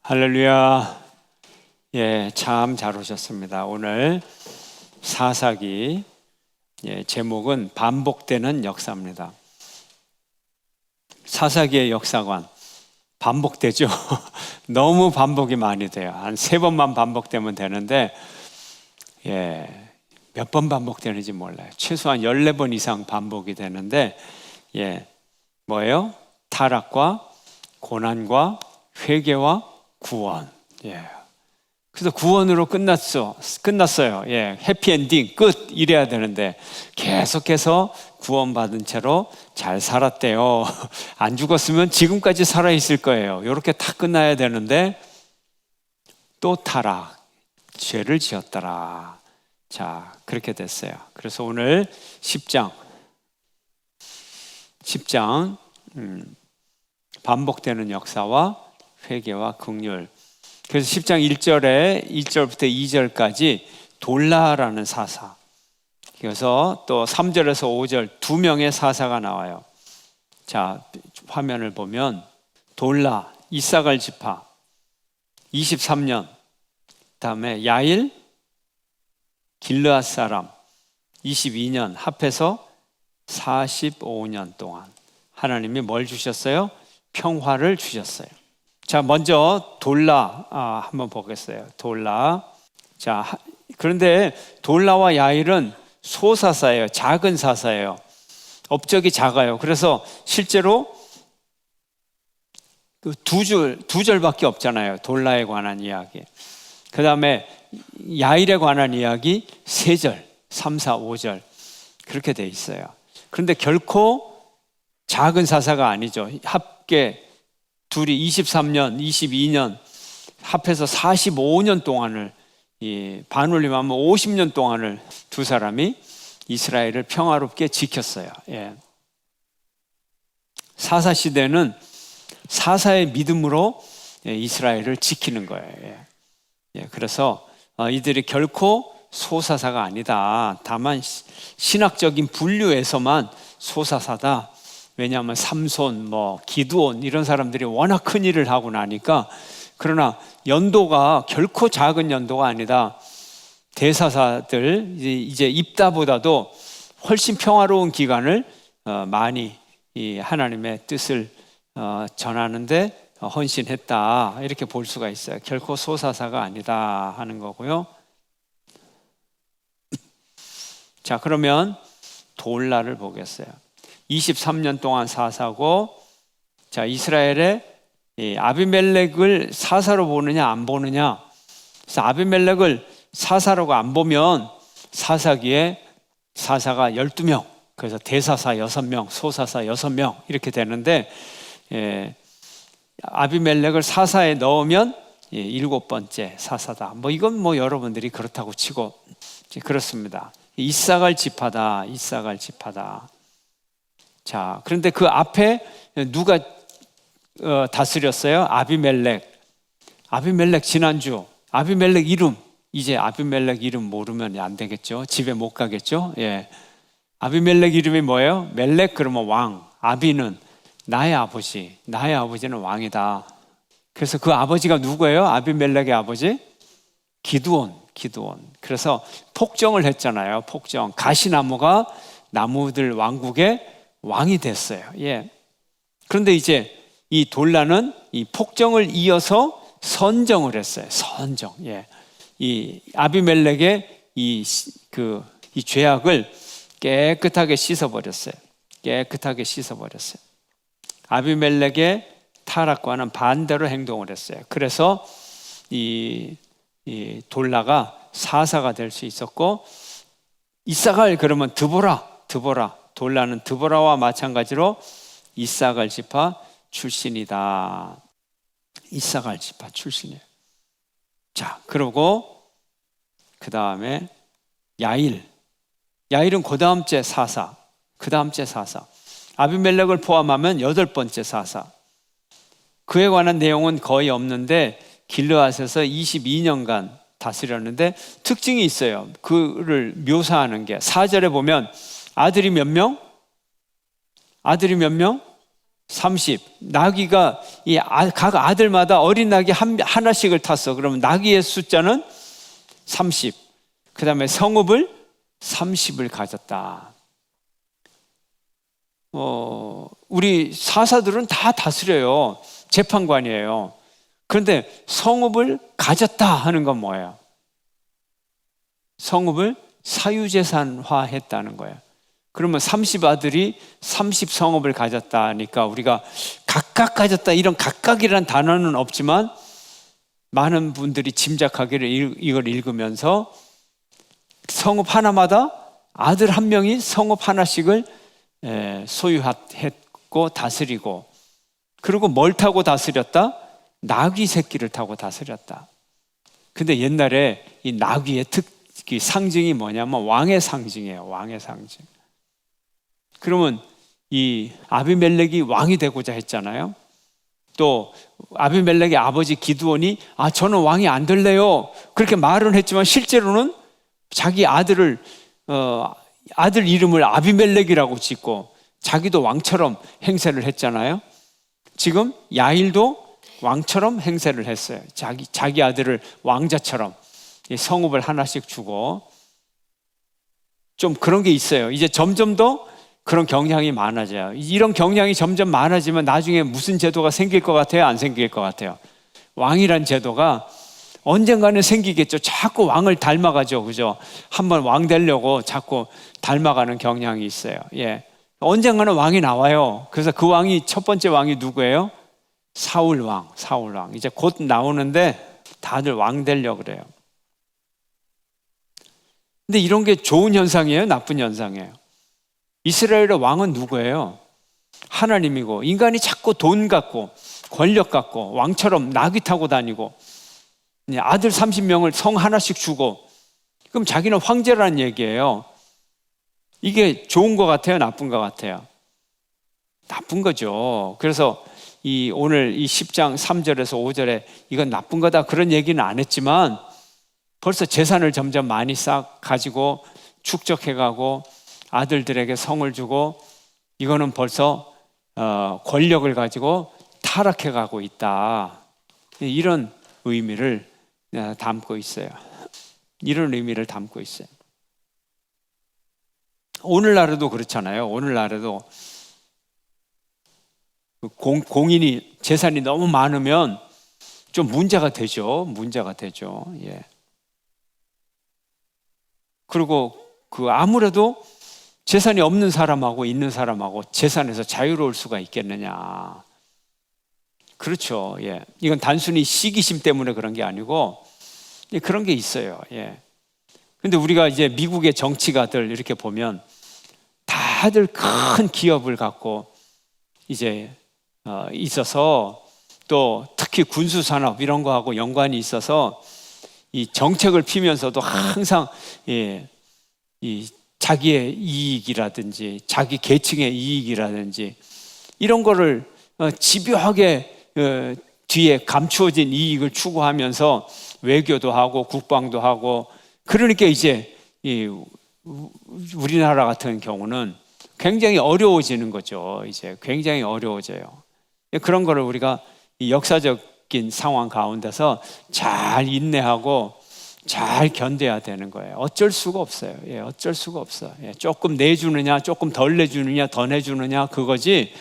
할렐루야. 참 잘 오셨습니다. 오늘 사사기 제목은 반복되는 역사입니다. 사사기의 역사관 반복되죠. 너무 반복이 많이 돼요. 한 3번만 반복되면 되는데 몇 번 반복되는지 몰라요. 최소한 14번 이상 반복이 되는데 뭐예요? 타락과 고난과 회개와 구원. 그래서 구원으로 끝났어요. 해피엔딩 끝 이래야 되는데 계속해서 구원받은 채로 잘 살았대요. 안 죽었으면 지금까지 살아있을 거예요. 이렇게 다 끝나야 되는데 또 타락, 죄를 지었더라. 자, 그렇게 됐어요. 그래서 오늘 10장 반복되는 역사와 회개와 긍휼. 그래서 10장 1절부터 2절까지 돌라라는 사사. 그래서 또 3절에서 5절 2명의 사사가 나와요. 자, 화면을 보면 돌라, 이사갈 지파 23년, 그다음에 야일, 길르앗 사람 22년, 합해서 45년 동안 하나님이 뭘 주셨어요? 평화를 주셨어요. 자, 먼저 돌라 한번 보겠어요. 돌라. 자, 그런데 돌라와 야일은 소사사예요. 작은 사사예요. 업적이 작아요. 그래서 실제로 두 절밖에 없잖아요. 돌라에 관한 이야기. 그 다음에 야일에 관한 이야기 3절, 3, 4, 5절 그렇게 돼 있어요. 그런데 결코 작은 사사가 아니죠. 합계 둘이 23년, 22년 합해서 45년 동안을 반올림하면 50년 동안을 두 사람이 이스라엘을 평화롭게 지켰어요. 사사 시대는 사사의 믿음으로 이스라엘을 지키는 거예요. 그래서 이들이 결코 소사사가 아니다. 다만 신학적인 분류에서만 소사사다. 왜냐하면 삼손, 기드온 이런 사람들이 워낙 큰 일을 하고 나니까. 그러나 연도가 결코 작은 연도가 아니다. 대사사들 이제 입다보다도 훨씬 평화로운 기간을 많이 이 하나님의 뜻을 전하는데 헌신했다. 이렇게 볼 수가 있어요. 결코 소사사가 아니다 하는 거고요. 자, 그러면 돌라를 보겠어요. 23년 동안 사사고, 자, 이스라엘의 아비멜렉을 사사로 보느냐 안 보느냐. 그래서 아비멜렉을 사사로 안 보면 사사기에 사사가 12명, 그래서 대사사 6명, 소사사 6명 이렇게 되는데, 아비멜렉을 사사에 넣으면 7번째 사사다. 이건 여러분들이 그렇다고 치고 그렇습니다. 이사갈 지파다. 자, 그런데 그 앞에 누가 다스렸어요? 아비멜렉 지난주 아비멜렉 이름, 이제 아비멜렉 이름 모르면 안 되겠죠. 집에 못 가겠죠. 아비멜렉 이름이 뭐예요? 멜렉 그러면 왕, 아비는 나의 아버지는 왕이다. 그래서 그 아버지가 누구예요? 아비멜렉의 아버지? 기드온. 그래서 폭정을 했잖아요. 폭정. 가시나무가 나무들 왕국의 왕이 됐어요. 그런데 이제 이 돌라는 이 폭정을 이어서 선정을 했어요. 이 아비멜렉의 이 죄악을 깨끗하게 씻어버렸어요. 아비멜렉의 타락과는 반대로 행동을 했어요. 그래서 이 돌라가 사사가 될 수 있었고, 이사갈 그러면 드보라. 돌라는 드보라와 마찬가지로 이사갈 지파 출신이다. 자, 그리고 그 다음에 야일은 그 다음째 사사. 아비멜렉을 포함하면 8번째 사사. 그에 관한 내용은 거의 없는데 길르앗에서 22년간 다스렸는데 특징이 있어요. 그를 묘사하는 게 4절에 보면 아들이 몇 명? 30. 나귀가 각 아들마다 어린 나귀 하나씩을 탔어. 그러면 나귀의 숫자는 30. 그 다음에 성읍을 30을 가졌다. 우리 사사들은 다 다스려요. 재판관이에요. 그런데 성읍을 가졌다 하는 건 뭐예요? 성읍을 사유재산화 했다는 거예요. 그러면 30아들이 30성읍을 가졌다니까 우리가 각각 가졌다 이런 각각이란 단어는 없지만 많은 분들이 짐작하기를 이걸 읽으면서 성읍 하나마다 아들 한 명이 성읍 하나씩을 소유했고 다스리고, 그리고 뭘 타고 다스렸다? 나귀 새끼를 타고 다스렸다. 근데 옛날에 이 나귀의 상징이 뭐냐면 왕의 상징이에요. 왕의 상징. 그러면 이 아비멜렉이 왕이 되고자 했잖아요. 또 아비멜렉의 아버지 기드온이 저는 왕이 안 될래요 그렇게 말은 했지만 실제로는 자기 아들 이름을 아비멜렉이라고 짓고 자기도 왕처럼 행세를 했잖아요. 지금 야일도 왕처럼 행세를 했어요. 자기 아들을 왕자처럼 성읍을 하나씩 주고, 좀 그런 게 있어요. 이제 점점 더 그런 경향이 많아져요. 이런 경향이 점점 많아지면 나중에 무슨 제도가 생길 것 같아요? 안 생길 것 같아요? 왕이란 제도가 언젠가는 생기겠죠. 자꾸 왕을 닮아가죠. 그죠? 한번 왕 되려고 자꾸 닮아가는 경향이 있어요. 예. 언젠가는 왕이 나와요. 그래서 그 왕이, 첫 번째 왕이 누구예요? 사울왕. 이제 곧 나오는데 다들 왕 되려고 그래요. 근데 이런 게 좋은 현상이에요? 나쁜 현상이에요? 이스라엘의 왕은 누구예요? 하나님이고, 인간이 자꾸 돈 갖고 권력 갖고 왕처럼 나귀 타고 다니고 아들 30명을 성 하나씩 주고, 그럼 자기는 황제라는 얘기예요. 이게 좋은 것 같아요? 나쁜 것 같아요? 나쁜 거죠. 그래서 오늘 이 10장 3절에서 5절에 이건 나쁜 거다 그런 얘기는 안 했지만 벌써 재산을 점점 많이 쌓 가지고 축적해가고 아들들에게 성을 주고, 이거는 벌써 권력을 가지고 타락해가고 있다. 이런 의미를 담고 있어요. 이런 의미를 담고 있어요. 오늘날에도 그렇잖아요. 오늘날에도 공인이 재산이 너무 많으면 좀 문제가 되죠. 예. 그리고 아무래도 재산이 없는 사람하고 있는 사람하고 재산에서 자유로울 수가 있겠느냐. 그렇죠. 예. 이건 단순히 시기심 때문에 그런 게 아니고 그런 게 있어요. 예. 근데 우리가 이제 미국의 정치가들 이렇게 보면 다들 큰 기업을 갖고 이제 있어서, 또 특히 군수 산업 이런 거하고 연관이 있어서 이 정책을 피면서도 항상 이 자기의 이익이라든지 자기 계층의 이익이라든지 이런 거를 집요하게 뒤에 감추어진 이익을 추구하면서 외교도 하고 국방도 하고, 그러니까 이제 우리나라 같은 경우는 굉장히 어려워지는 거죠. 이제 굉장히 어려워져요. 그런 거를 우리가 이 역사적인 상황 가운데서 잘 인내하고 잘 견뎌야 되는 거예요. 어쩔 수가 없어요. 예, 어쩔 수가 없어. 예, 조금 내주느냐, 조금 덜 내주느냐, 더 내주느냐 그거지.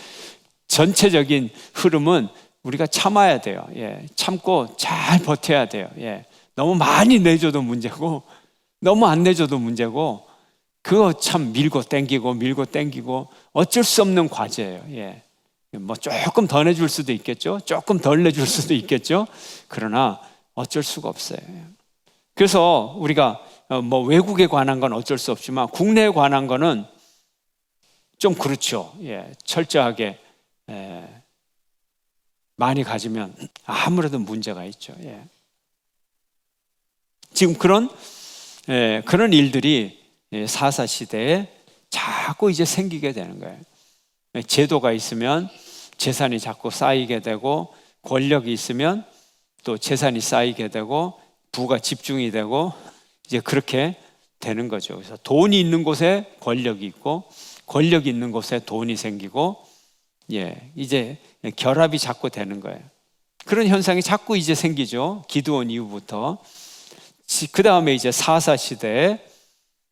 전체적인 흐름은 우리가 참아야 돼요. 예, 참고 잘 버텨야 돼요. 예, 너무 많이 내줘도 문제고, 너무 안 내줘도 문제고, 그거 참 밀고 땡기고 어쩔 수 없는 과제예요. 예, 뭐 조금 더 내줄 수도 있겠죠. 조금 덜 내줄 수도 있겠죠. 그러나 어쩔 수가 없어요. 그래서 우리가 뭐 외국에 관한 건 어쩔 수 없지만 국내에 관한 거는 좀 그렇죠. 예, 철저하게 많이 가지면 아무래도 문제가 있죠. 예. 지금 그런 일들이 사사 시대에 자꾸 이제 생기게 되는 거예요. 제도가 있으면 재산이 자꾸 쌓이게 되고, 권력이 있으면 또 재산이 쌓이게 되고, 부가 집중이 되고, 이제 그렇게 되는 거죠. 그래서 돈이 있는 곳에 권력이 있고, 권력이 있는 곳에 돈이 생기고, 이제 결합이 자꾸 되는 거예요. 그런 현상이 자꾸 이제 생기죠. 기드온 이후부터. 그 다음에 이제 사사 시대에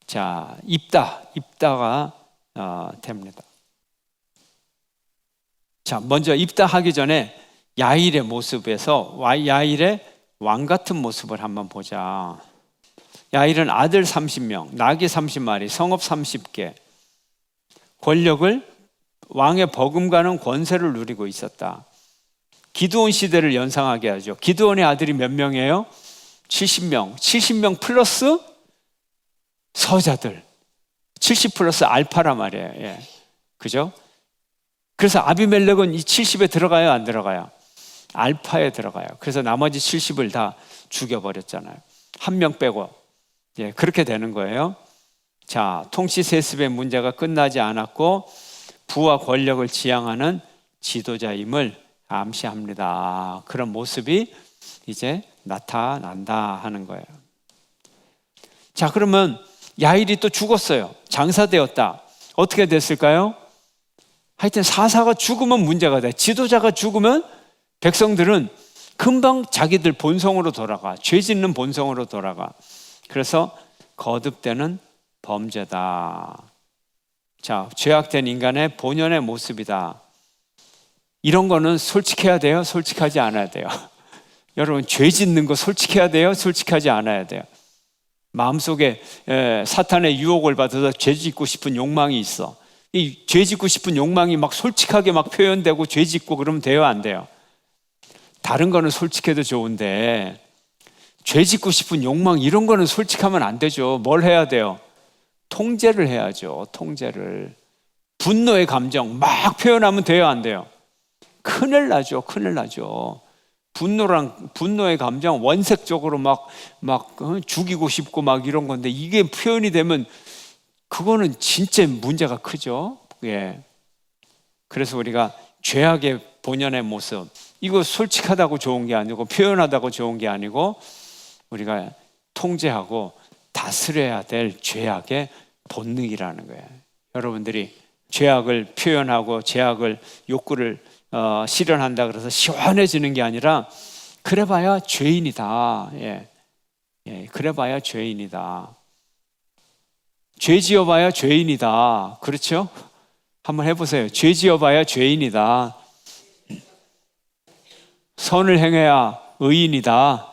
자 입다가 됩니다. 자, 먼저 입다하기 전에 야일의 모습에서 야일의 왕 같은 모습을 한번 보자. 야일은 아들 30명, 나귀 30마리, 성읍 30개, 권력을 왕의 버금가는 권세를 누리고 있었다. 기드온 시대를 연상하게 하죠. 기드온의 아들이 몇 명이에요? 70명. 70명 플러스 서자들. 70 플러스 알파라 말이에요. 그죠? 그래서 아비멜렉은 이 70에 들어가요, 안 들어가요? 알파에 들어가요. 그래서 나머지 70을 다 죽여버렸잖아요. 한 명 빼고. 그렇게 되는 거예요. 자, 통치 세습의 문제가 끝나지 않았고 부와 권력을 지향하는 지도자임을 암시합니다. 그런 모습이 이제 나타난다 하는 거예요. 자, 그러면 야일이 또 죽었어요. 장사되었다. 어떻게 됐을까요? 하여튼 사사가 죽으면 문제가 돼. 지도자가 죽으면 백성들은 금방 자기들 본성으로 돌아가. 죄 짓는 본성으로 돌아가. 그래서 거듭되는 범죄다. 자, 죄악된 인간의 본연의 모습이다. 이런 거는 솔직해야 돼요? 솔직하지 않아야 돼요? 여러분, 죄 짓는 거 솔직해야 돼요? 솔직하지 않아야 돼요? 마음속에 사탄의 유혹을 받아서 죄 짓고 싶은 욕망이 있어. 이 죄 짓고 싶은 욕망이 막 솔직하게 막 표현되고 죄 짓고 그러면 돼요? 안 돼요? 다른 거는 솔직해도 좋은데 죄 짓고 싶은 욕망 이런 거는 솔직하면 안 되죠. 뭘 해야 돼요? 통제를 해야죠. 통제를. 분노의 감정 막 표현하면 돼요? 안 돼요? 큰일 나죠. 큰일 나죠. 분노의 감정 원색적으로 막 죽이고 싶고 막 이런 건데 이게 표현이 되면 그거는 진짜 문제가 크죠. 그래서 우리가 죄악의 본연의 모습, 이거 솔직하다고 좋은 게 아니고 표현하다고 좋은 게 아니고 우리가 통제하고 다스려야 될 죄악의 본능이라는 거예요. 여러분들이 죄악을 표현하고 죄악을 욕구를 실현한다 그래서 시원해지는 게 아니라 그래봐야 죄인이다. 그래봐야 죄인이다. 죄 지어봐야 죄인이다. 그렇죠? 한번 해보세요. 죄 지어봐야 죄인이다. 선을 행해야 의인이다.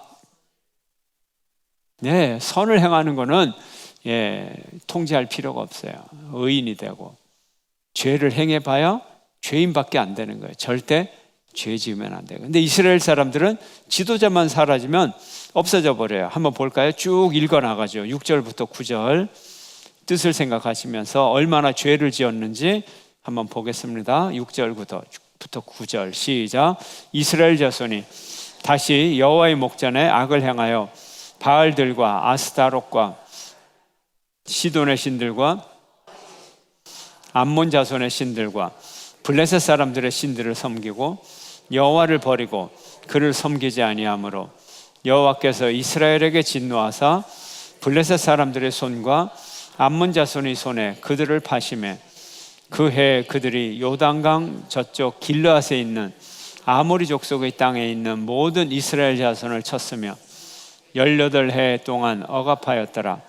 선을 행하는 거는 통제할 필요가 없어요. 의인이 되고 죄를 행해봐야 죄인밖에 안 되는 거예요. 절대 죄 지으면 안 돼요. 근데 이스라엘 사람들은 지도자만 사라지면 없어져 버려요. 한번 볼까요? 쭉 읽어 나가죠. 6절부터 9절 뜻을 생각하시면서 얼마나 죄를 지었는지 한번 보겠습니다. 6절부터 9절 시작. 이스라엘 자손이 다시 여호와의 목전에 악을 행하여 바알들과 아스타롯과 시돈의 신들과 암몬 자손의 신들과 블레셋 사람들의 신들을 섬기고 여호와를 버리고 그를 섬기지 아니하므로 여호와께서 이스라엘에게 진노하사 블레셋 사람들의 손과 암몬 자손의 손에 그들을 파심해 그 해에 그들이 요단강 저쪽 길르앗에 있는 아모리 족속의 땅에 있는 모든 이스라엘 자손을 쳤으며 18해 동안 억압하였더라.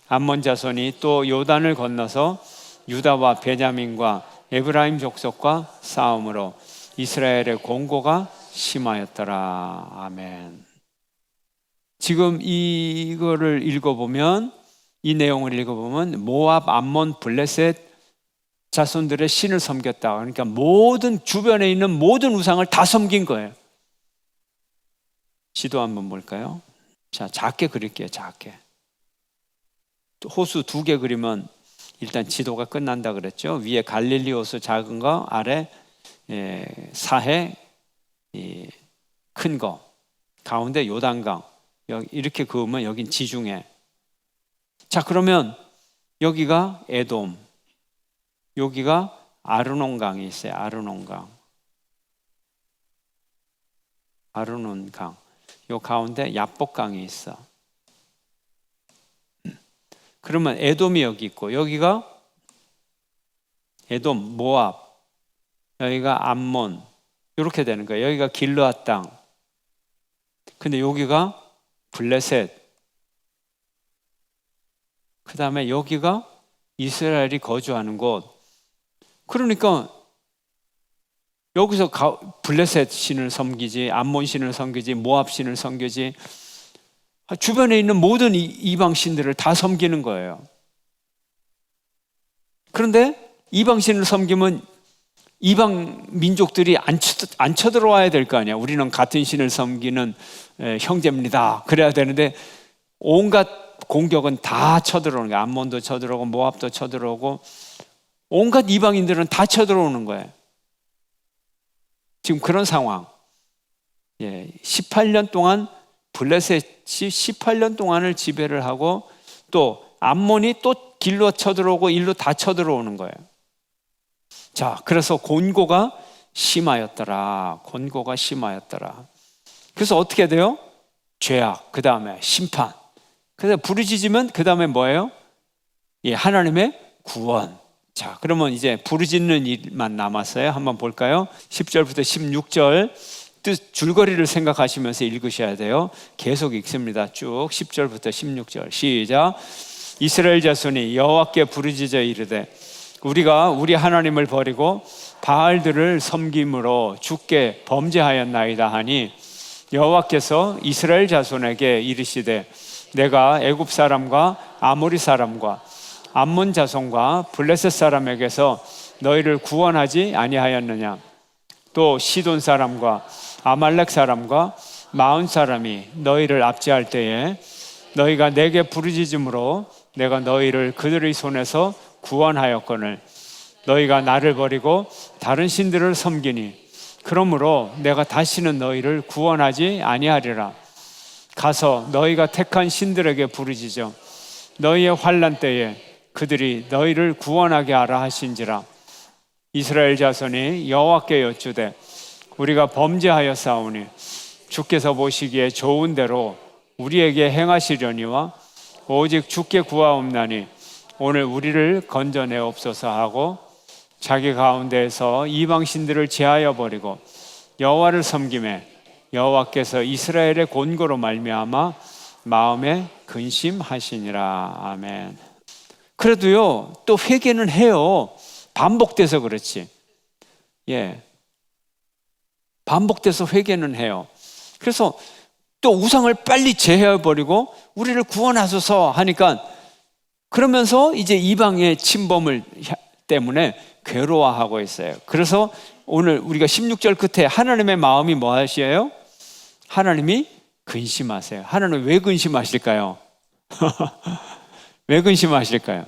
암몬 자손이 또 요단을 건너서 유다와 베냐민과 에브라임 족속과 싸움으로 이스라엘의 공고가 심하였더라. 아멘. 지금 이거를 읽어보면, 이 내용을 읽어보면 모압, 암몬, 블레셋 자손들의 신을 섬겼다. 그러니까 모든 주변에 있는 모든 우상을 다 섬긴 거예요. 지도 한번 볼까요? 자, 작게 그릴게요. 작게. 호수 2개 그리면 일단 지도가 끝난다 그랬죠. 위에 갈릴리 호수 작은 거, 아래 사해 큰 거, 가운데 요단강. 이렇게 그으면 여긴 지중해. 자, 그러면 여기가 에돔, 여기가 아르논강이 있어요. 아르논강. 요 가운데 야복강이 있어. 그러면 에돔이 여기 있고 여기가 에돔, 모압, 여기가 암몬, 이렇게 되는 거예요. 여기가 길르앗 땅. 근데 여기가 블레셋. 그 다음에 여기가 이스라엘이 거주하는 곳. 그러니까 여기서 블레셋 신을 섬기지, 암몬 신을 섬기지, 모압 신을 섬기지, 주변에 있는 모든 이방 신들을 다 섬기는 거예요. 그런데 이방 신을 섬기면 이방 민족들이 안 쳐들어와야 될 거 아니야. 우리는 같은 신을 섬기는 형제입니다. 그래야 되는데 온갖 공격은 다 쳐들어오는 거야. 암몬도 쳐들어오고 모압도 쳐들어오고 온갖 이방인들은 다 쳐들어오는 거예요. 지금 그런 상황. 18년 동안 블레셋이 18년 동안을 지배를 하고 또 암몬이 또 길로 쳐들어오고 일로 다 쳐들어오는 거예요. 자, 그래서 곤고가 심하였더라. 곤고가 심하였더라. 그래서 어떻게 돼요? 죄악, 그 다음에 심판. 그래서 부르짖으면 그 다음에 뭐예요? 하나님의 구원. 자, 그러면 이제 부르짖는 일만 남았어요. 한번 볼까요? 10절부터 16절 뜻 줄거리를 생각하시면서 읽으셔야 돼요. 계속 읽습니다. 쭉 10절부터 16절 시작. 이스라엘 자손이 여호와께 부르짖어 이르되 우리가 우리 하나님을 버리고 바알들을 섬김으로 주께 범죄하였나이다 하니 여호와께서 이스라엘 자손에게 이르시되 내가 애굽 사람과 아모리 사람과 암몬 자손과 블레셋 사람에게서 너희를 구원하지 아니하였느냐. 또 시돈 사람과 아말렉 사람과 마온 사람이 너희를 압제할 때에 너희가 내게 부르짖음으로 내가 너희를 그들의 손에서 구원하였거늘 너희가 나를 버리고 다른 신들을 섬기니 그러므로 내가 다시는 너희를 구원하지 아니하리라. 가서 너희가 택한 신들에게 부르짖어 너희의 환난 때에 그들이 너희를 구원하게 하라 하신지라. 이스라엘 자손이 여호와께 여쭈되 우리가 범죄하여 싸우니 주께서 보시기에 좋은 대로 우리에게 행하시려니와 오직 주께 구하옵나니 오늘 우리를 건져내옵소서 하고 자기 가운데에서 이방 신들을 제하여 버리고 여호와를 섬기매 여호와께서 이스라엘의 곤고로 말미암아 마음에 근심하시니라. 아멘. 그래도요 또 회개는 해요. 반복돼서 그렇지. 반복돼서 회개는 해요. 그래서 또 우상을 빨리 제해버리고 우리를 구원하소서 하니까 그러면서 이제 이방의 침범을 때문에 괴로워하고 있어요. 그래서 오늘 우리가 16절 끝에 하나님의 마음이 뭐 하시에요? 하나님이 근심하세요. 하나님 왜 근심하실까요? 왜 근심하실까요?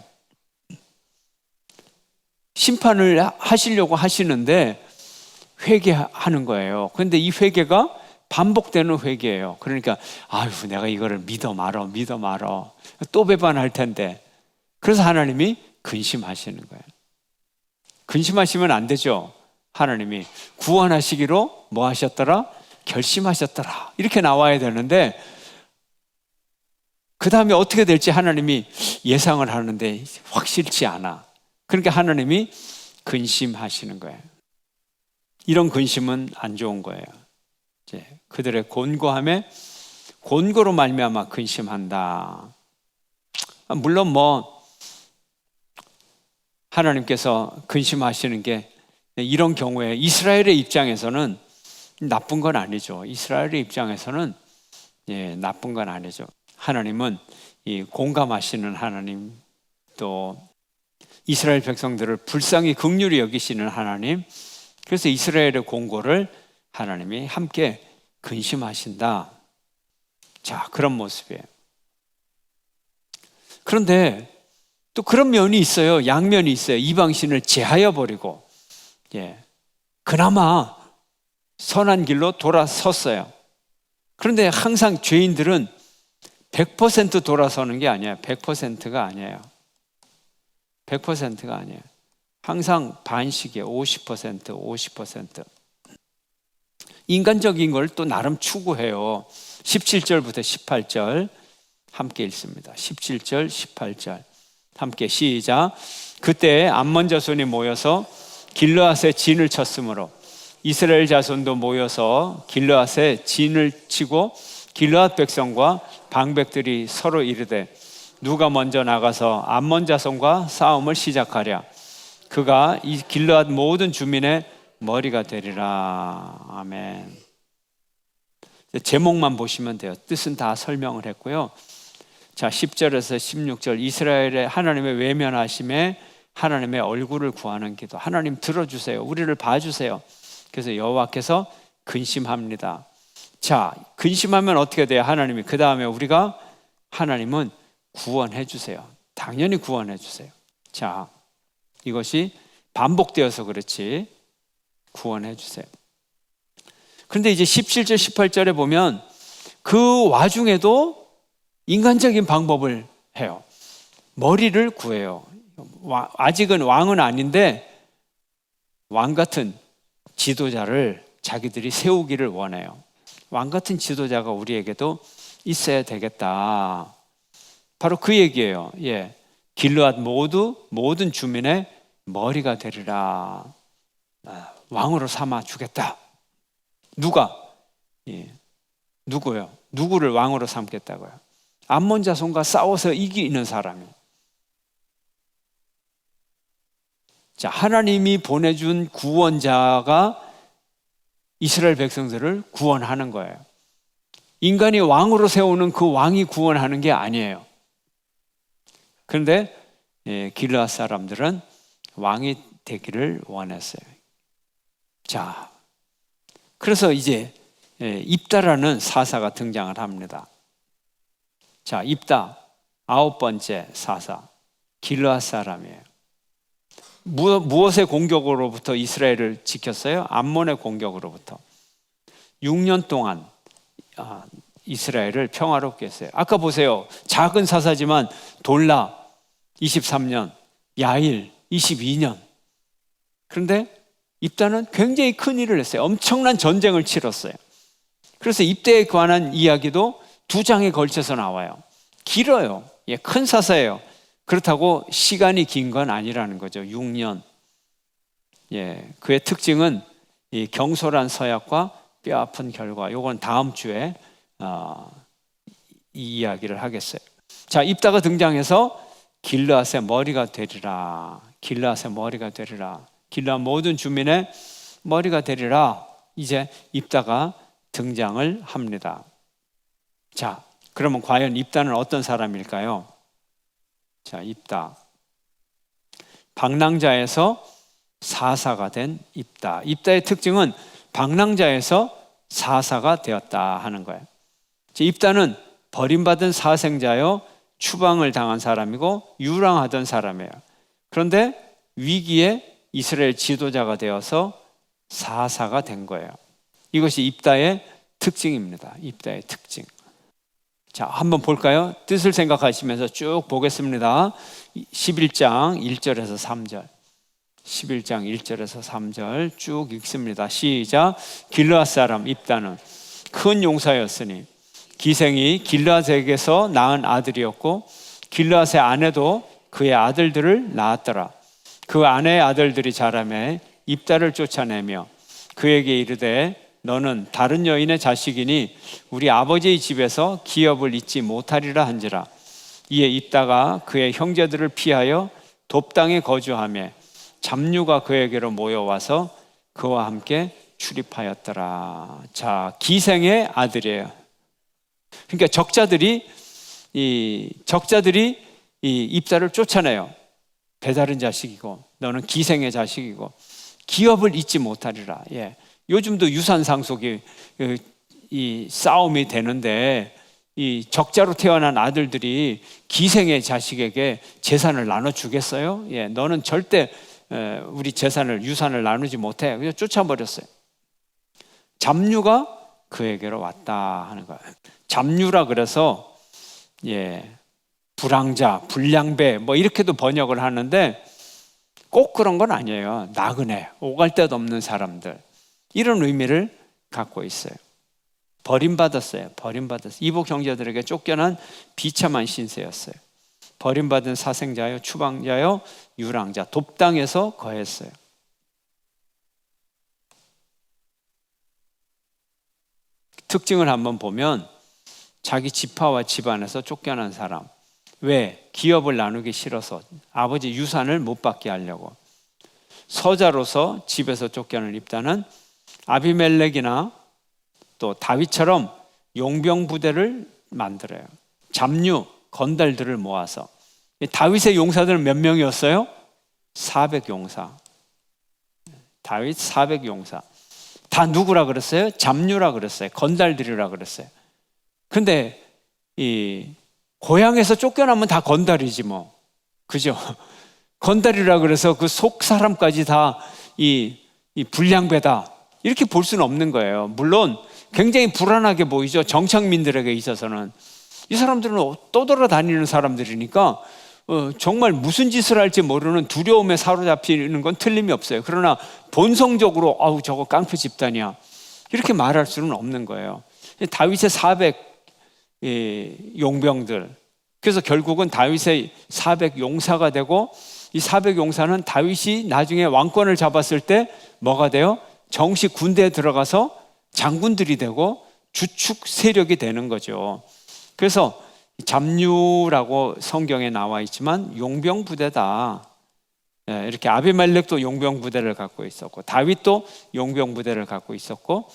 심판을 하시려고 하시는데 회개하는 거예요. 그런데 이 회개가 반복되는 회개예요. 그러니까 아유 내가 이거를 믿어 말어 또 배반할 텐데. 그래서 하나님이 근심하시는 거예요. 근심하시면 안 되죠. 하나님이 구원하시기로 뭐 하셨더라? 결심하셨더라. 이렇게 나와야 되는데 그 다음에 어떻게 될지 하나님이 예상을 하는데 확실치 않아. 그러니까 하나님이 근심하시는 거예요. 이런 근심은 안 좋은 거예요. 이제 그들의 곤고로 말미암아 근심한다. 물론 뭐 하나님께서 근심하시는 게 이런 경우에 이스라엘의 입장에서는 나쁜 건 아니죠. 이스라엘의 입장에서는 나쁜 건 아니죠. 하나님은 이 공감하시는 하나님, 또 이스라엘 백성들을 불쌍히 긍휼히 여기시는 하나님, 그래서 이스라엘의 공고를 하나님이 함께 근심하신다. 자, 그런 모습이에요. 그런데 또 그런 면이 있어요. 양면이 있어요. 이방신을 제하여 버리고 그나마 선한 길로 돌아섰어요. 그런데 항상 죄인들은 100% 돌아서는 게 아니에요. 100%가 아니에요. 100%가 아니에요. 항상 반씩이에요. 50%. 인간적인 걸 또 나름 추구해요. 17절부터 18절 함께 읽습니다. 17절, 18절 함께 시작. 그때 암몬 자손이 모여서 길르앗에 진을 쳤으므로 이스라엘 자손도 모여서 길르앗에 진을 치고 길르앗 백성과 방백들이 서로 이르되 누가 먼저 나가서 암몬 자손과 싸움을 시작하랴. 그가 이 길르앗 모든 주민의 머리가 되리라. 아멘. 제목만 보시면 돼요. 뜻은 다 설명을 했고요. 자, 10절에서 16절 이스라엘의 하나님의 외면하심에 하나님의 얼굴을 구하는 기도. 하나님 들어주세요. 우리를 봐주세요. 그래서 여호와께서 근심합니다. 자, 근심하면 어떻게 돼요? 하나님이 그 다음에 우리가 하나님은 구원해 주세요. 당연히 구원해 주세요. 자, 이것이 반복되어서 그렇지 구원해 주세요. 그런데 이제 17절 18절에 보면 그 와중에도 인간적인 방법을 해요. 머리를 구해요. 아직은 왕은 아닌데 왕 같은 지도자를 자기들이 세우기를 원해요. 왕 같은 지도자가 우리에게도 있어야 되겠다. 바로 그 얘기예요. 예, 길르앗 모든 주민의 머리가 되리라. 왕으로 삼아 주겠다. 누가? 예, 누구요? 누구를 왕으로 삼겠다고요? 암몬 자손과 싸워서 이기는 사람이. 자, 하나님이 보내준 구원자가 이스라엘 백성들을 구원하는 거예요. 인간이 왕으로 세우는 그 왕이 구원하는 게 아니에요. 그런데 길르앗 사람들은 왕이 되기를 원했어요. 자, 그래서 이제 입다라는 사사가 등장을 합니다. 자, 입다 9번째 사사 길르앗 사람이에요. 무엇의 공격으로부터 이스라엘을 지켰어요? 암몬의 공격으로부터 6년 동안 이스라엘을 평화롭게 했어요. 아까 보세요. 작은 사사지만 돌라 23년, 야일 22년. 그런데 입다는 굉장히 큰 일을 했어요. 엄청난 전쟁을 치렀어요. 그래서 입다에 관한 이야기도 2장에 걸쳐서 나와요. 길어요. 예, 큰 사사예요. 그렇다고 시간이 긴 건 아니라는 거죠. 6년. 예, 그의 특징은 이 경솔한 서약과 뼈아픈 결과. 요건 다음 주에 이 이야기를 하겠어요. 자, 입다가 등장해서 길르앗의 머리가 되리라. 길르앗의 머리가 되리라. 길르앗 모든 주민의 머리가 되리라. 이제 입다가 등장을 합니다. 자, 그러면 과연 입다는 어떤 사람일까요? 자, 입다. 방랑자에서 사사가 된 입다. 입다의 특징은 방랑자에서 사사가 되었다 하는 거예요. 입다는 버림받은 사생자요, 추방을 당한 사람이고 유랑하던 사람이에요. 그런데 위기에 이스라엘 지도자가 되어서 사사가 된 거예요. 이것이 입다의 특징입니다. 입다의 특징. 자, 한번 볼까요? 뜻을 생각하시면서 쭉 보겠습니다. 11장 1절에서 3절. 11장 1절에서 3절 쭉 읽습니다. 시작. 길르앗 사람 입다는 큰 용사였으니 기생이 길르앗에게서 낳은 아들이었고 길르앗의 아내도 그의 아들들을 낳았더라. 그 아내의 아들들이 자라매 입다를 쫓아내며 그에게 이르되 너는 다른 여인의 자식이니 우리 아버지의 집에서 기업을 잊지 못하리라 한지라. 이에 입다가 그의 형제들을 피하여 돕당에 거주하며 잡류가 그에게로 모여와서 그와 함께 출입하였더라. 자, 기생의 아들이에요. 그러니까 적자들이 이 입다를 쫓아내요. 배다른 자식이고 너는 기생의 자식이고 기업을 잊지 못하리라. 예. 요즘도 유산 상속이 이 싸움이 되는데 이 적자로 태어난 아들들이 기생의 자식에게 재산을 나눠 주겠어요? 예, 너는 절대 우리 재산을 유산을 나누지 못해. 그냥 쫓아버렸어요. 잡류가 그에게로 왔다 하는 거예요. 잡류라 그래서 예, 불황자, 불량배 뭐 이렇게도 번역을 하는데 꼭 그런 건 아니에요. 나그네, 오갈 데도 없는 사람들. 이런 의미를 갖고 있어요. 버림받았어요. 이복 형제들에게 쫓겨난 비참한 신세였어요. 버림받은 사생자요, 추방자요, 유랑자, 돕당에서 거했어요. 특징을 한번 보면 자기 지파와 집안에서 쫓겨난 사람. 왜? 기업을 나누기 싫어서 아버지 유산을 못 받게 하려고. 서자로서 집에서 쫓겨난 입다는 아비멜렉이나 또 다윗처럼 용병 부대를 만들어요. 잡류, 건달들을 모아서. 다윗의 용사들은 몇 명이었어요? 400용사. 다윗 400용사. 다 누구라 그랬어요? 잡류라 그랬어요. 건달들이라 그랬어요. 근데 이 고향에서 쫓겨나면 다 건달이지 뭐. 그죠? 건달이라 그래서 그 속 사람까지 다 이 불량배다. 이렇게 볼 수는 없는 거예요. 물론 굉장히 불안하게 보이죠. 정착민들에게 있어서는. 이 사람들은 떠돌아다니는 사람들이니까 정말 무슨 짓을 할지 모르는 두려움에 사로잡히는 건 틀림이 없어요. 그러나 본성적으로 아우 저거 깡패 집단이야 이렇게 말할 수는 없는 거예요. 다윗의 400 용병들, 그래서 결국은 다윗의 400 용사가 되고, 이 400 용사는 다윗이 나중에 왕권을 잡았을 때 뭐가 돼요? 정식 군대에 들어가서 장군들이 되고 주축 세력이 되는 거죠. 그래서 잡류라고 성경에 나와 있지만 용병 부대다. 이렇게 아비멜렉도 용병 부대를 갖고 있었고 다윗도 용병 부대를 갖고 있었고,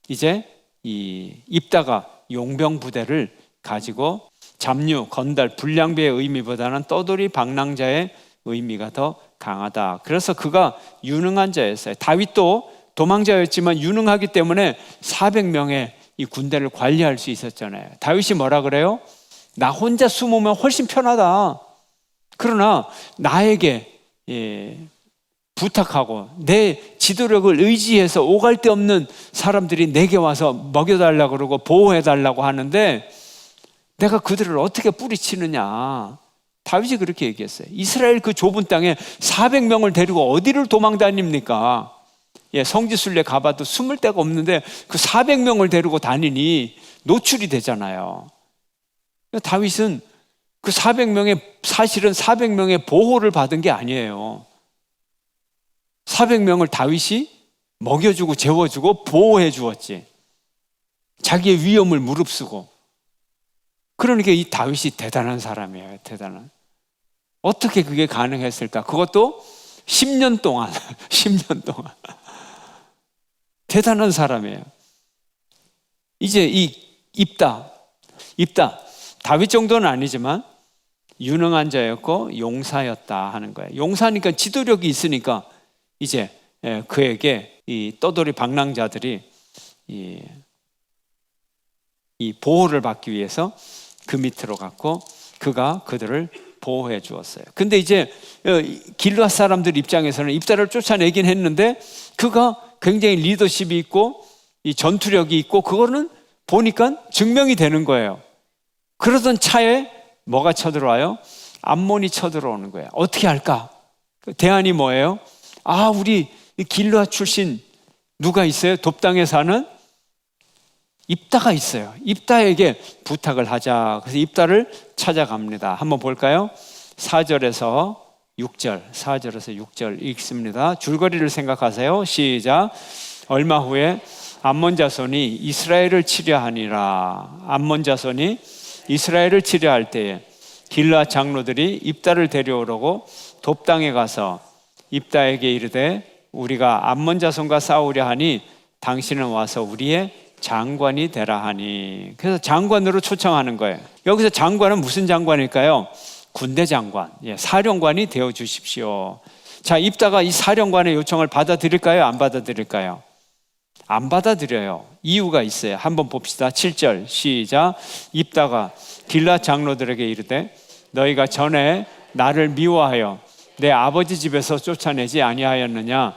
이제 이 입다가 용병 부대를 가지고 잡류, 건달, 불량배의 의미보다는 떠돌이 방랑자의 의미가 더 강하다. 그래서 그가 유능한 자였어요. 다윗도 도망자였지만 유능하기 때문에 400명의 이 군대를 관리할 수 있었잖아요. 다윗이 뭐라 그래요? 나 혼자 숨으면 훨씬 편하다. 그러나 나에게 부탁하고 내 지도력을 의지해서 오갈 데 없는 사람들이 내게 와서 먹여달라고 그러고 보호해달라고 하는데 내가 그들을 어떻게 뿌리치느냐. 다윗이 그렇게 얘기했어요. 이스라엘 그 좁은 땅에 400명을 데리고 어디를 도망 다닙니까? 성지순례 가봐도 숨을 데가 없는데 그 400명을 데리고 다니니 노출이 되잖아요. 다윗은 그 400명의 사실은 400명의 보호를 받은 게 아니에요. 400명을 다윗이 먹여주고 재워주고 보호해 주었지. 자기의 위험을 무릅쓰고. 그러니까 이 다윗이 대단한 사람이에요. 대단한. 어떻게 그게 가능했을까? 그것도 10년 동안 10년 동안 대단한 사람이에요. 이제 이 입다 다윗 정도는 아니지만 유능한 자였고 용사였다 하는 거예요. 용사니까 지도력이 있으니까 이제 그에게 이 떠돌이 방랑자들이 이 보호를 받기 위해서 그 밑으로 갔고 그가 그들을 보호해 주었어요. 근데 이제 길르앗 사람들 입장에서는 입다를 쫓아내긴 했는데 그가 굉장히 리더십이 있고 이 전투력이 있고 그거는 보니까 증명이 되는 거예요. 그러던 차에 뭐가 쳐들어와요? 암몬이 쳐들어오는 거예요. 어떻게 할까? 대안이 뭐예요? 우리 길르앗 출신 누가 있어요? 돕당에 사는 입다가 있어요. 입다에게 부탁을 하자. 그래서 입다를 찾아갑니다. 한번 볼까요? 4절에서 6절 읽습니다. 줄거리를 생각하세요. 시작. 얼마 후에 암몬 자손이 이스라엘을 치려하니라. 암몬 자손이 이스라엘을 치려할 때에 길르앗 장로들이 입다를 데려오려고 돕당에 가서 입다에게 이르되 우리가 암몬 자손과 싸우려 하니 당신은 와서 우리의 장관이 되라 하니. 그래서 장관으로 초청하는 거예요. 여기서 장관은 무슨 장관일까요? 군대 장관, 사령관이 되어 주십시오. 자, 입다가 이 사령관의 요청을 받아들일까요? 안 받아들일까요? 안 받아들여요. 이유가 있어요. 한번 봅시다. 7절 시작. 입다가 길르앗 장로들에게 이르되 너희가 전에 나를 미워하여 내 아버지 집에서 쫓아내지 아니하였느냐?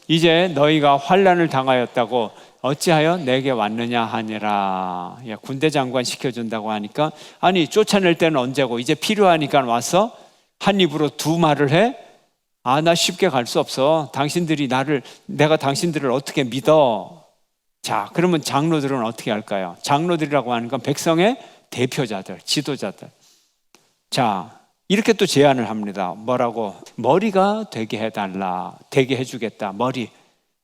이제 너희가 환난을 당하였다고 어찌하여 내게 왔느냐 하니라. 군대 장관 시켜준다고 하니까 아니 쫓아낼 때는 언제고 이제 필요하니까 와서 한 입으로 두 말을 해? 나 쉽게 갈 수 없어. 내가 당신들을 어떻게 믿어? 자, 그러면 장로들은 어떻게 할까요? 장로들이라고 하는 건 백성의 대표자들, 지도자들. 자, 이렇게 또 제안을 합니다. 뭐라고? 머리가 되게 해달라. 되게 해주겠다. 머리.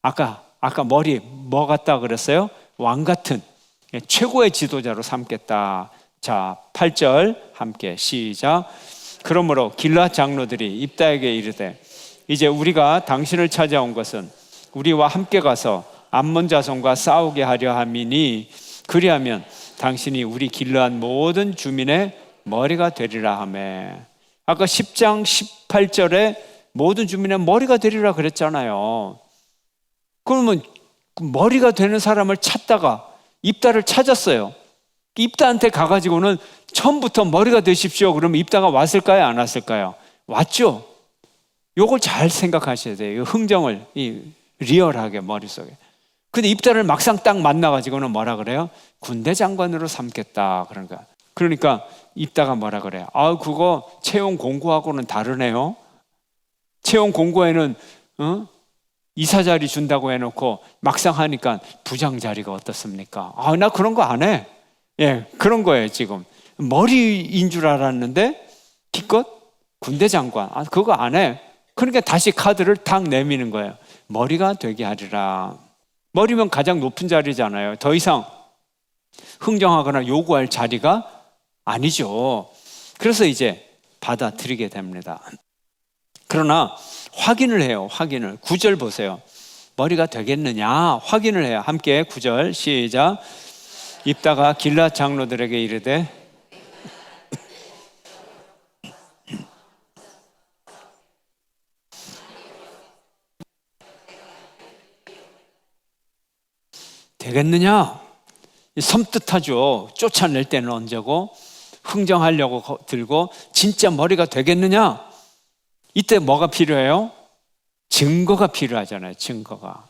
아까 머리 뭐 같다 그랬어요? 왕 같은 최고의 지도자로 삼겠다. 자, 8절 함께 시작. 그러므로 길앗 장로들이 입다에게 이르되 이제 우리가 당신을 찾아온 것은 우리와 함께 가서 암몬 자손과 싸우게 하려 함이니 그리하면 당신이 우리 길앗 모든 주민의 머리가 되리라 하매. 아까 10장 18절에 모든 주민의 머리가 되리라 그랬잖아요. 그러면 머리가 되는 사람을 찾다가 입다를 찾았어요. 입다한테 가가지고는 처음부터 머리가 되십시오 그러면 입다가 왔을까요? 안 왔을까요? 왔죠. 요걸 잘 생각하셔야 돼요. 흥정을 리얼하게 머릿속에. 근데 입다를 막상 딱 만나가지고는 뭐라 그래요? 군대 장관으로 삼겠다. 그러니까 입다가 뭐라 그래요? 아, 그거 채용 공고하고는 다르네요. 채용 공고에는 이사 자리 준다고 해놓고 막상 하니까 부장 자리가 어떻습니까? 아, 나 그런 거 안 해. 예, 그런 거예요. 지금 머리인 줄 알았는데 기껏 군대 장관. 아, 그거 안 해. 그러니까 다시 카드를 탁 내미는 거예요. 머리가 되게 하리라. 머리면 가장 높은 자리잖아요. 더 이상 흥정하거나 요구할 자리가 아니죠. 그래서 이제 받아들이게 됩니다. 그러나 확인을 해요. 확인을. 9절 보세요. 머리가 되겠느냐 확인을 해요. 함께 9절 시작. 입다가 길앗 장로들에게 이르되 되겠느냐? 섬뜩하죠. 쫓아낼 때는 언제고 흥정하려고 들고 진짜 머리가 되겠느냐? 이때 뭐가 필요해요? 증거가 필요하잖아요. 증거가.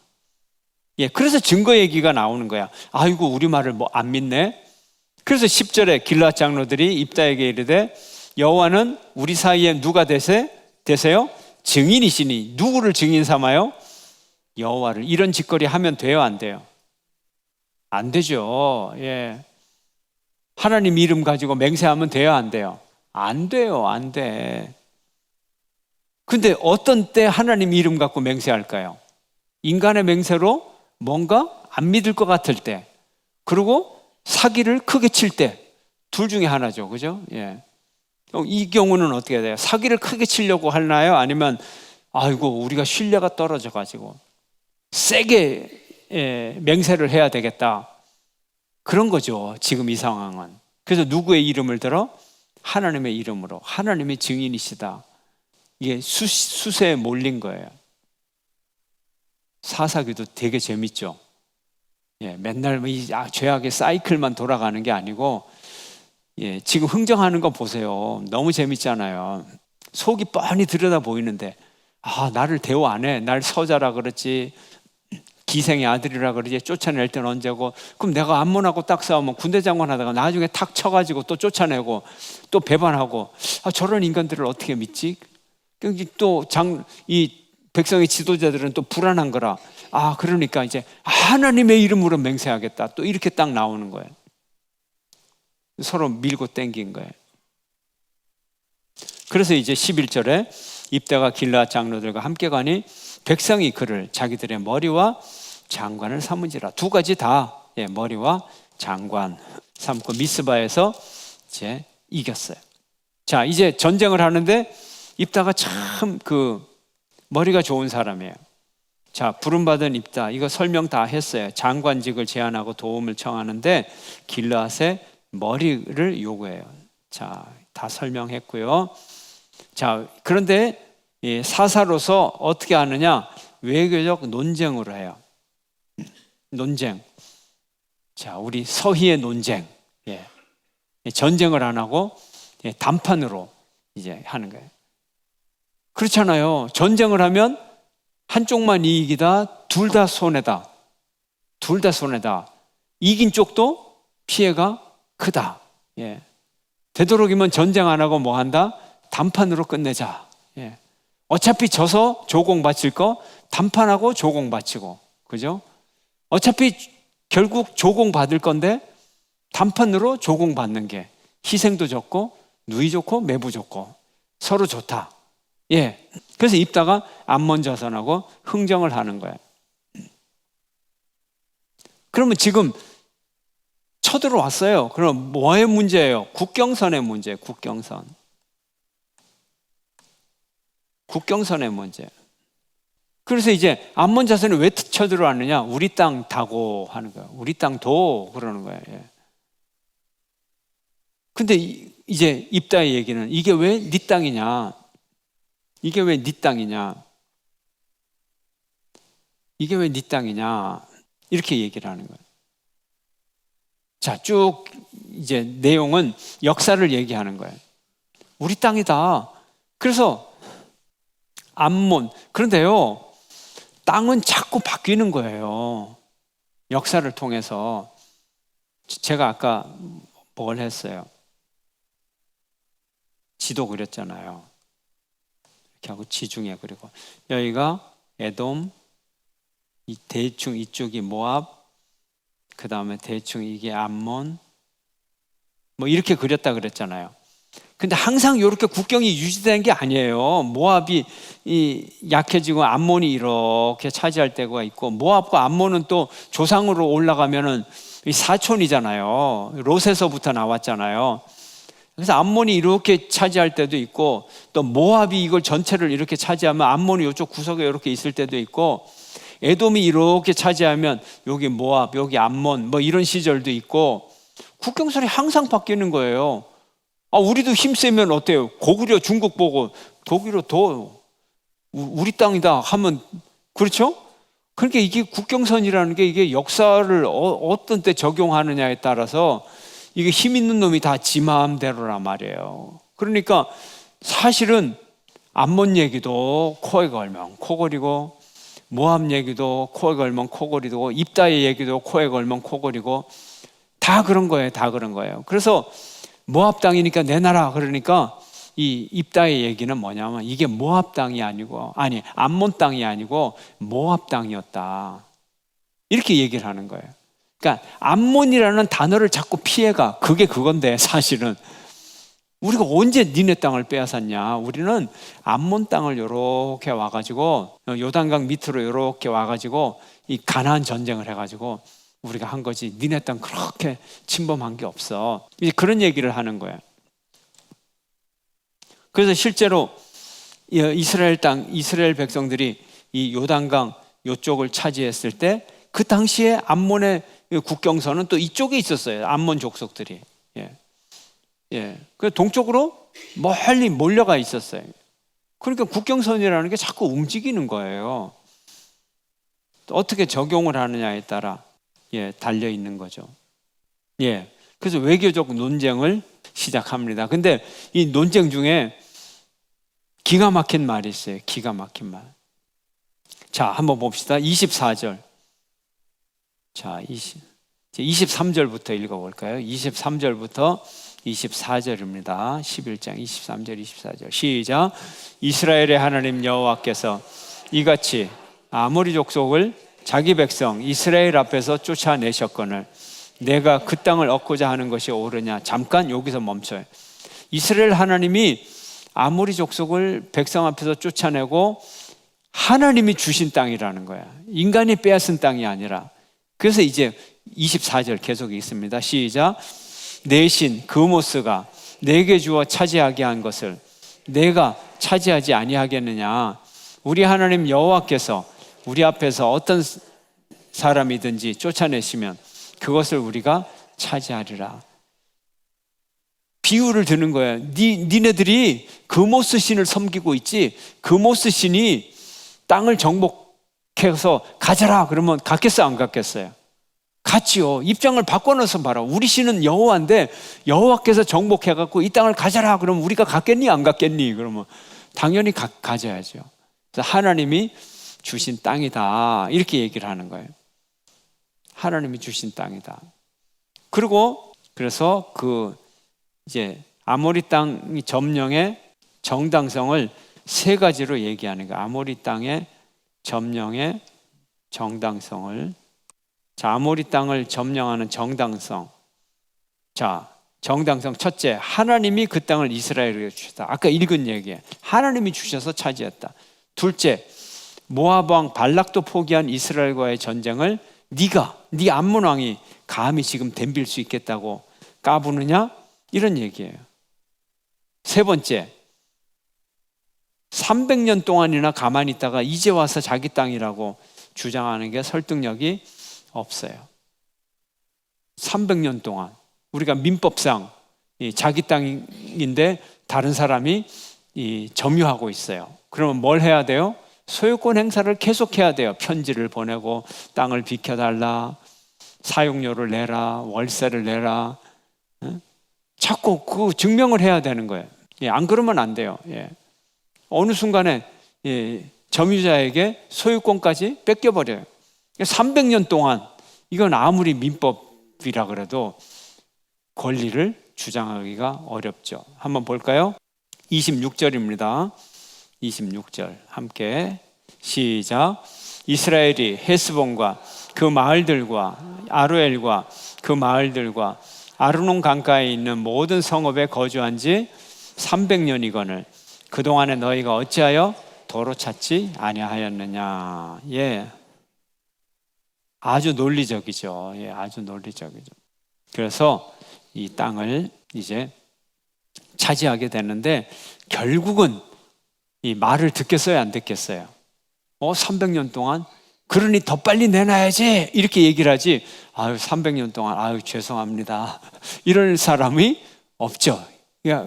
예, 그래서 증거 얘기가 나오는 거야. 아이고 우리 말을 뭐 안 믿네. 그래서 10절에 길앗 장로들이 입다에게 이르되 여호와는 우리 사이에 누가 되세요? 증인이시니. 누구를 증인 삼아요? 여호와를. 이런 짓거리 하면 돼요, 안 돼요? 안 되죠. 예. 하나님 이름 가지고 맹세하면 돼요, 안 돼요? 안 돼요, 안 돼. 근데 어떤 때 하나님 이름 갖고 맹세할까요? 인간의 맹세로 뭔가 안 믿을 것 같을 때, 그리고 사기를 크게 칠 때, 둘 중에 하나죠. 그죠? 예. 이 경우는 어떻게 돼요? 사기를 크게 치려고 하나요? 아니면 아이고 우리가 신뢰가 떨어져 가지고 세게 맹세를 해야 되겠다. 그런 거죠. 지금 이 상황은. 그래서 누구의 이름을 들어? 하나님의 이름으로. 하나님의 증인이시다. 이게 수세에 몰린 거예요. 사사기도 되게 재밌죠. 예, 맨날 이 죄악의 사이클만 돌아가는 게 아니고, 예, 지금 흥정하는 거 보세요. 너무 재밌잖아요. 속이 뻔히 들여다 보이는데, 아, 나를 대우 안 해. 날 서자라 그랬지. 기생의 아들이라 그러지. 쫓아낼 때는 언제고. 그럼 내가 암몬하고 딱 싸우면 군대 장관 하다가 나중에 탁 쳐가지고 또 쫓아내고 또 배반하고, 아, 저런 인간들을 어떻게 믿지? 또 이 백성의 지도자들은 또 불안한 거라. 아, 그러니까 이제 하나님의 이름으로 맹세하겠다. 또 이렇게 딱 나오는 거예요. 서로 밀고 땡긴 거예요. 그래서 이제 11절에 입다가 길앗 장로들과 함께 가니 백성이 그를 자기들의 머리와 장관을 삼은지라. 두 가지 다, 예, 머리와 장관 삼고 미스바에서 이제 이겼어요. 자, 이제 전쟁을 하는데 입다가 참 머리가 좋은 사람이에요. 자, 부름받은 입다, 이거 설명 다 했어요. 장관직을 제안하고 도움을 청하는데 길앗의 머리를 요구해요. 자, 다 설명했고요. 자, 그런데 사사로서 어떻게 하느냐? 외교적 논쟁으로 해요. 논쟁. 자, 우리 서희의 논쟁. 예. 전쟁을 안 하고 담판으로 이제 하는 거예요. 그렇잖아요. 전쟁을 하면 한쪽만 이익이다, 둘 다 손해다. 둘 다 손해다. 이긴 쪽도 피해가 크다. 예. 되도록이면 전쟁 안 하고 뭐 한다? 담판으로 끝내자. 예. 어차피 져서 조공 바칠 거 담판하고 조공 바치고, 그죠? 어차피 결국 조공 받을 건데 담판으로 조공 받는 게 희생도 적고 누이 좋고 매부 좋고 서로 좋다. 예. 그래서 입다가 암몬 자손하고 흥정을 하는 거예요. 그러면 지금 쳐들어왔어요. 그럼 뭐의 문제예요? 국경선의 문제, 국경선의 문제. 그래서 이제 암몬 자손이 왜 쳐들어왔느냐? 우리 땅 다고 하는 거예요. 우리 땅 도 그러는 거예요. 예. 근데 이제 입다의 얘기는 이게 왜 네 땅이냐? 이게 왜 네 땅이냐? 이게 왜 네 땅이냐? 이렇게 얘기를 하는 거예요. 자, 쭉 이제 내용은 역사를 얘기하는 거예요. 우리 땅이다. 그래서 암몬. 그런데요, 땅은 자꾸 바뀌는 거예요. 역사를 통해서. 제가 아까 뭘 했어요? 지도 그렸잖아요. 이렇게 하고 지중해 그리고 여기가 에돔, 대충 이쪽이 모압, 그 다음에 대충 이게 암몬, 뭐 이렇게 그렸다 그랬잖아요. 근데 항상 이렇게 국경이 유지되는 게 아니에요. 모압이 약해지고 암몬이 이렇게 차지할 때가 있고, 모압과 암몬은 또 조상으로 올라가면은 사촌이잖아요. 롯에서부터 나왔잖아요. 그래서 암몬이 이렇게 차지할 때도 있고, 또 모압이 이걸 전체를 이렇게 차지하면 암몬이 이쪽 구석에 이렇게 있을 때도 있고, 에돔이 이렇게 차지하면 여기 모압, 여기 암몬, 뭐 이런 시절도 있고, 국경선이 항상 바뀌는 거예요. 우리도 힘세면 어때요? 고구려 중국 보고 독일어 더 우리 땅이다 하면, 그렇죠? 그러니까 이게 국경선이라는 게 이게 역사를 어떤 때 적용하느냐에 따라서 이게 힘 있는 놈이 다 지 마음대로란 말이에요. 그러니까 사실은 암몬 얘기도 코에 걸면 코걸이고, 모압 얘기도 코에 걸면 코걸이고, 입다의 얘기도 코에 걸면 코걸이고, 다 그런 거예요. 다 그런 거예요. 그래서 모압 땅이니까 내놔라 그러니까 이 입다의 얘기는 뭐냐면 이게 모압 땅이 아니고, 아니 암몬 땅이 아니고 모압 땅이었다, 이렇게 얘기를 하는 거예요. 그러니까 암몬이라는 단어를 자꾸 피해가. 그게 그건데 사실은 우리가 언제 니네 땅을 빼앗았냐? 우리는 암몬 땅을 이렇게 와가지고 요단강 밑으로 이렇게 와가지고 이 가나안 전쟁을 해가지고 우리가 한 거지, 니네 땅 그렇게 침범한 게 없어. 이제 그런 얘기를 하는 거예요. 그래서 실제로 이스라엘 땅, 이스라엘 백성들이 이 요단강 요쪽을 차지했을 때 그 당시에 암몬의 국경선은 또 이쪽에 있었어요. 암몬 족속들이. 그래서 동쪽으로 멀리 몰려가 있었어요. 그러니까 국경선이라는 게 자꾸 움직이는 거예요. 어떻게 적용을 하느냐에 따라 달려 있는 거죠. 그래서 외교적 논쟁을 시작합니다. 근데 이 논쟁 중에 기가 막힌 말이 있어요. 기가 막힌 말. 자, 한번 봅시다. 24절. 자, 23절부터 읽어볼까요? 23절부터 24절입니다. 11장 23절 24절 시작. 이스라엘의 하나님 여호와께서 이같이 아모리 족속을 자기 백성 이스라엘 앞에서 쫓아내셨거늘 내가 그 땅을 얻고자 하는 것이 옳으냐? 잠깐 여기서 멈춰요. 이스라엘 하나님이 아모리 족속을 백성 앞에서 쫓아내고 하나님이 주신 땅이라는 거야. 인간이 빼앗은 땅이 아니라. 그래서 이제 24절 계속 있습니다. 시작. 내 신 그모스가 내게 주어 차지하게 한 것을 내가 차지하지 아니하겠느냐? 우리 하나님 여호와께서 우리 앞에서 어떤 사람이든지 쫓아내시면 그것을 우리가 차지하리라. 비유를 드는 거야. 니네들이 그모스 신을 섬기고 있지. 그모스 신이 땅을 정복해서 가져라 그러면 갔겠어요? 안 갔겠어요? 갔지요. 입장을 바꿔놔서 봐라. 우리 신은 여호와인데 여호와께서 정복해갖고 이 땅을 가져라 그러면 우리가 갔겠니? 안 갔겠니? 그러면 당연히 가져야죠. 그래서 하나님이 주신 땅이다, 이렇게 얘기를 하는 거예요. 하나님이 주신 땅이다. 그리고 그래서 이제 아모리 땅 점령의 정당성을 세 가지로 얘기하는 거예요. 아모리 땅의 점령의 정당성을. 자, 아모리 땅을 점령하는 정당성. 자, 정당성 첫째, 하나님이 그 땅을 이스라엘에게 주셨다. 아까 읽은 얘기예요. 하나님이 주셔서 차지했다. 둘째, 모압 왕 발락도 포기한 이스라엘과의 전쟁을 네 암몬 왕이 감히 지금 덤빌 수 있겠다고 까부느냐? 이런 얘기예요. 세 번째, 300년 동안이나 가만히 있다가 이제 와서 자기 땅이라고 주장하는 게 설득력이 없어요. 300년 동안 우리가 민법상 자기 땅인데 다른 사람이 점유하고 있어요. 그러면 뭘 해야 돼요? 소유권 행사를 계속해야 돼요. 편지를 보내고 땅을 비켜달라, 사용료를 내라, 월세를 내라, 자꾸 그 증명을 해야 되는 거예요. 안 그러면 안 돼요. 어느 순간에 점유자에게 소유권까지 뺏겨버려요. 300년 동안 이건 아무리 민법이라 그래도 권리를 주장하기가 어렵죠. 한번 볼까요? 26절입니다. 26절 함께 시작. 이스라엘이 헤스본과 그 마을들과 아로엘과 그 마을들과 아르논 강가에 있는 모든 성읍에 거주한 지 300년이거늘 그동안에 너희가 어찌하여 도로 찾지 아니하였느냐. 아주 논리적이죠. 아주 논리적이죠. 그래서 이 땅을 이제 차지하게 되는데 결국은 이 말을 듣겠어요, 안 듣겠어요? 300년 동안 그러니 더 빨리 내놔야지 이렇게 얘기를 하지. 300년 동안 죄송합니다 이럴 사람이 없죠.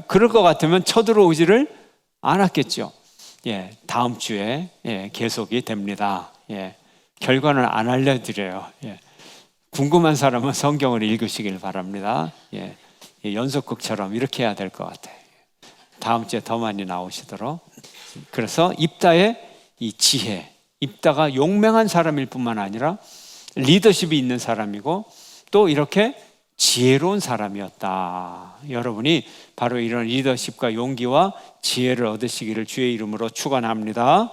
그럴 것 같으면 쳐들어오지를 않았겠죠. 다음 주에 계속이 됩니다. 결과는 안 알려드려요. 궁금한 사람은 성경을 읽으시길 바랍니다. 연속극처럼 이렇게 해야 될 것 같아요. 다음 주에 더 많이 나오시도록. 그래서 입다의 이 지혜, 입다가 용맹한 사람일 뿐만 아니라 리더십이 있는 사람이고 또 이렇게 지혜로운 사람이었다. 여러분이 바로 이런 리더십과 용기와 지혜를 얻으시기를 주의 이름으로 축원합니다.